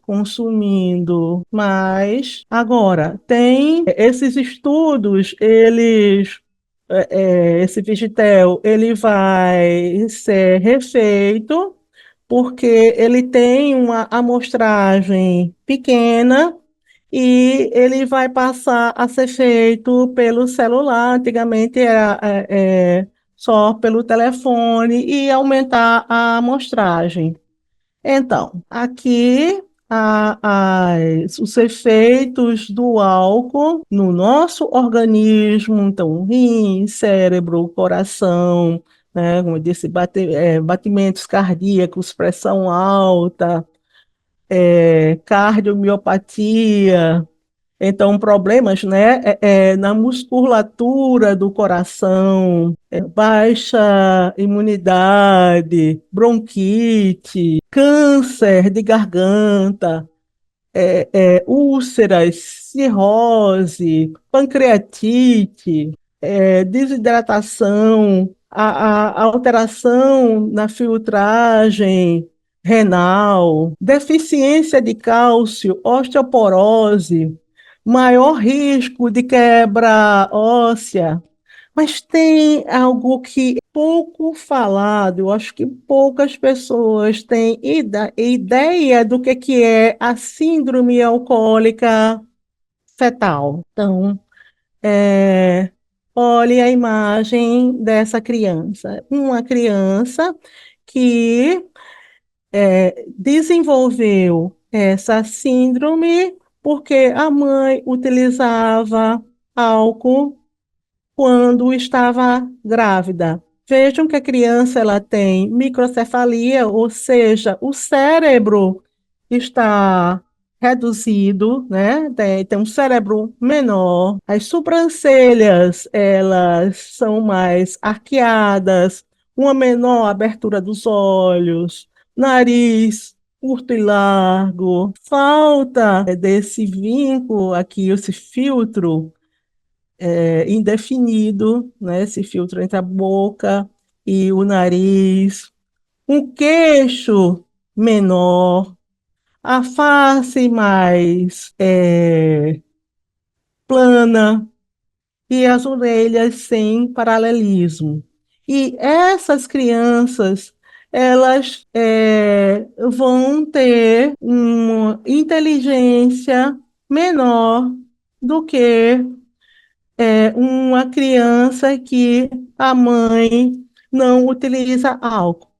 consumindo mais. Agora, tem esses estudos, esse Vigitel, ele vai ser refeito porque ele tem uma amostragem pequena e ele vai passar a ser feito pelo celular. Antigamente era só pelo telefone e aumentar a amostragem. Então, aqui os efeitos do álcool no nosso organismo, então, rim, cérebro, coração, né, como eu disse, batimentos cardíacos, pressão alta, cardiomiopatia, então, problemas, né, na musculatura do coração, baixa imunidade, bronquite, câncer de garganta, úlceras, cirrose, pancreatite, desidratação, a alteração na filtragem renal, deficiência de cálcio, osteoporose, maior risco de quebra óssea. Mas tem algo que é pouco falado, eu acho que poucas pessoas têm ideia do que é a síndrome alcoólica fetal. Então, é, olhe a imagem dessa criança. Uma criança que desenvolveu essa síndrome porque a mãe utilizava álcool quando estava grávida. Vejam que a criança ela tem microcefalia, ou seja, o cérebro está reduzido, né? Tem um cérebro menor. As sobrancelhas, elas são mais arqueadas, uma menor abertura dos olhos, nariz curto e largo. Falta desse vínculo aqui, esse filtro indefinido, né? Esse filtro entre a boca e o nariz, um queixo menor, a face mais plana e as orelhas sem paralelismo. E essas crianças, elas vão ter uma inteligência menor do que uma criança que a mãe não utiliza álcool.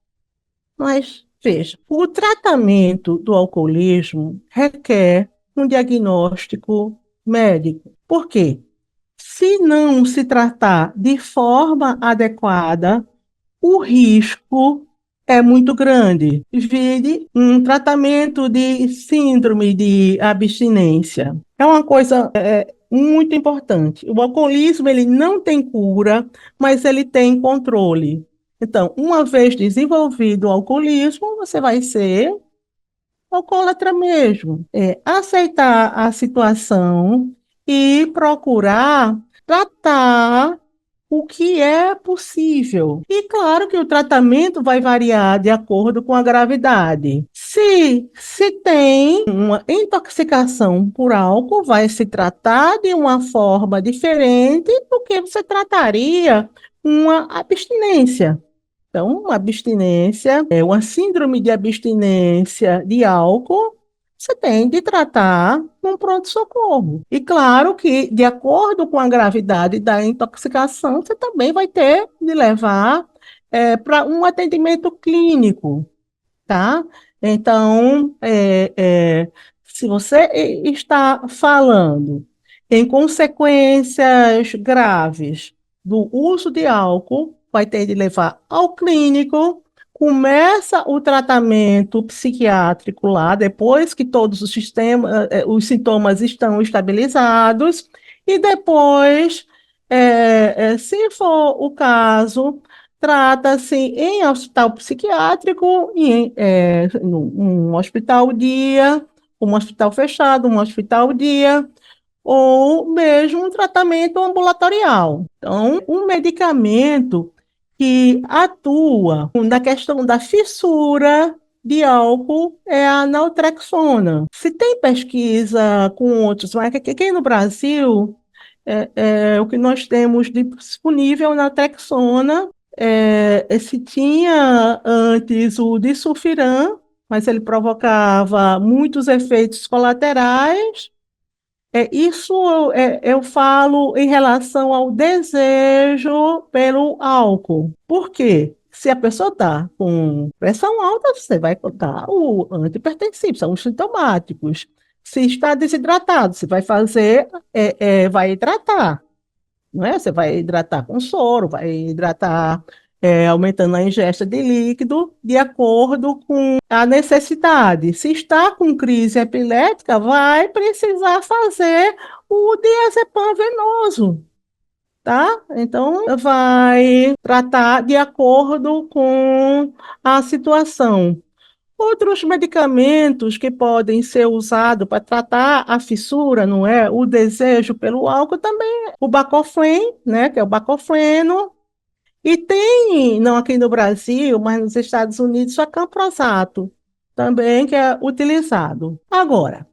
Mas, veja, o tratamento do alcoolismo requer um diagnóstico médico. Por quê? Se não se tratar de forma adequada, o risco é muito grande. Vide um tratamento de síndrome de abstinência. É uma coisa muito importante. O alcoolismo ele não tem cura, mas ele tem controle. Então, uma vez desenvolvido o alcoolismo, você vai ser alcoólatra mesmo. Aceitar a situação e procurar tratar o que é possível. E claro que o tratamento vai variar de acordo com a gravidade. Se tem uma intoxicação por álcool, vai se tratar de uma forma diferente do que você trataria uma abstinência. Então, uma abstinência, uma síndrome de abstinência de álcool, você tem de tratar num pronto-socorro. E claro que, de acordo com a gravidade da intoxicação, você também vai ter de levar para um atendimento clínico, tá? Então, se você está falando em consequências graves do uso de álcool, vai ter de levar ao clínico, começa o tratamento psiquiátrico lá, depois que todos os sintomas estão estabilizados, e depois, se for o caso, trata-se em hospital psiquiátrico, um hospital dia, um hospital fechado, um hospital dia, ou mesmo um tratamento ambulatorial. Então, um medicamento que atua na questão da fissura de álcool é a naltrexona. Se tem pesquisa com outros, mas aqui no Brasil, o que nós temos disponível na naltrexona, se tinha antes o disulfiram, mas ele provocava muitos efeitos colaterais. Isso eu falo em relação ao desejo pelo álcool. Por quê? Se a pessoa está com pressão alta, você vai dar o antihipertensivo, são os sintomáticos. Se está desidratado, você vai fazer, vai hidratar, não é? Você vai hidratar com soro, vai hidratar aumentando a ingesta de líquido de acordo com a necessidade. Se está com crise epilética, vai precisar fazer o diazepam venoso, tá? Então, vai tratar de acordo com a situação. Outros medicamentos que podem ser usados para tratar a fissura, não é? O desejo pelo álcool também, o bacofren, né? Que é o bacofeno. E tem, não aqui no Brasil, mas nos Estados Unidos, o acamprosato, também que é utilizado. Agora,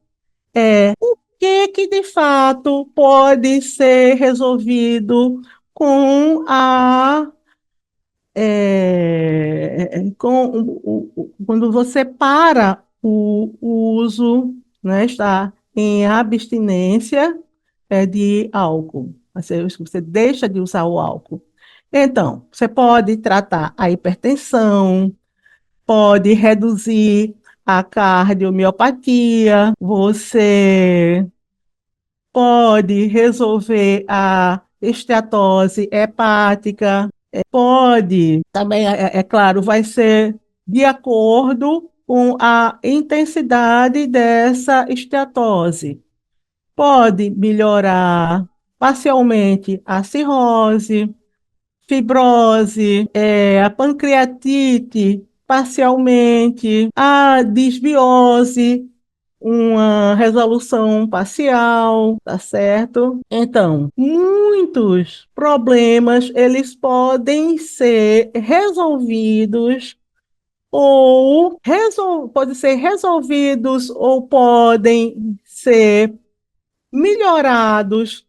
o que de fato pode ser resolvido com quando você para o uso, né, está em abstinência de álcool. Você deixa de usar o álcool. Então, você pode tratar a hipertensão, pode reduzir a cardiomiopatia, você pode resolver a esteatose hepática, pode, também, é claro, vai ser de acordo com a intensidade dessa esteatose. Pode melhorar parcialmente a cirrose, fibrose, a pancreatite, parcialmente, a disbiose, uma resolução parcial, tá certo? Então, muitos problemas eles podem ser resolvidos ou podem ser resolvidos ou podem ser melhorados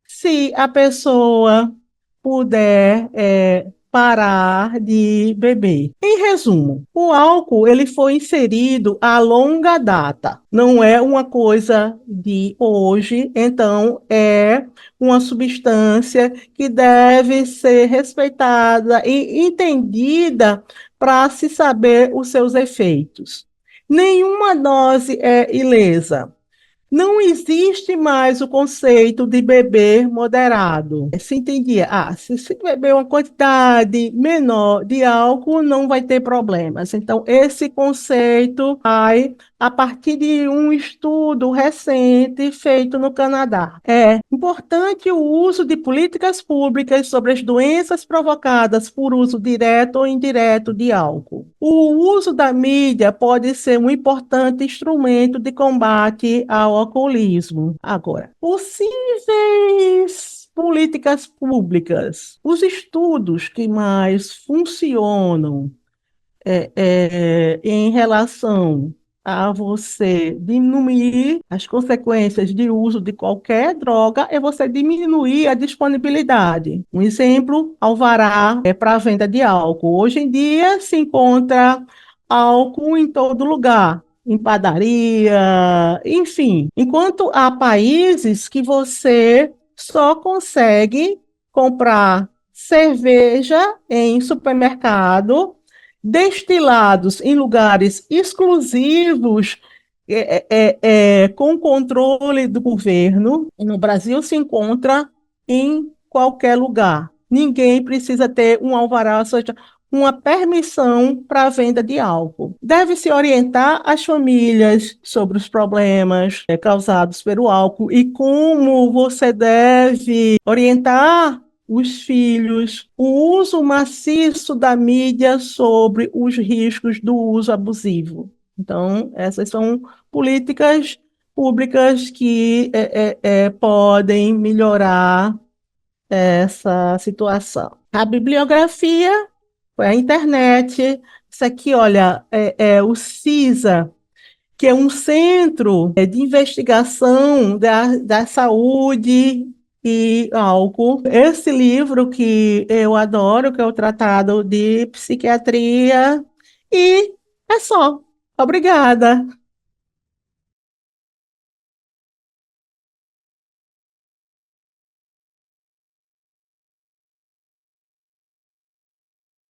se a pessoa puder parar de beber. Em resumo, o álcool ele foi inserido a longa data. Não é uma coisa de hoje, então é uma substância que deve ser respeitada e entendida para se saber os seus efeitos. Nenhuma dose é ilesa. Não existe mais o conceito de beber moderado. Se entendia, se beber uma quantidade menor de álcool, não vai ter problemas. Então, esse conceito vai a partir de um estudo recente feito no Canadá. É importante o uso de políticas públicas sobre as doenças provocadas por uso direto ou indireto de álcool. O uso da mídia pode ser um importante instrumento de combate ao alcoolismo. Agora, possíveis políticas públicas, os estudos que mais funcionam em relação a você diminuir as consequências de uso de qualquer droga é você diminuir a disponibilidade. Um exemplo, alvará para a venda de álcool. Hoje em dia se encontra álcool em todo lugar, em padaria, enfim. Enquanto há países que você só consegue comprar cerveja em supermercado destilados em lugares exclusivos, com controle do governo. No Brasil se encontra em qualquer lugar. Ninguém precisa ter um alvará, ou seja, uma permissão para a venda de álcool. Deve-se orientar as famílias sobre os problemas causados pelo álcool e como você deve orientar os filhos, o uso maciço da mídia sobre os riscos do uso abusivo. Então, essas são políticas públicas que podem melhorar essa situação. A bibliografia foi a internet. Isso aqui, olha, é o CISA, que é um centro de investigação da saúde e álcool. Esse livro que eu adoro, que é o Tratado de Psiquiatria, e é só. Obrigada.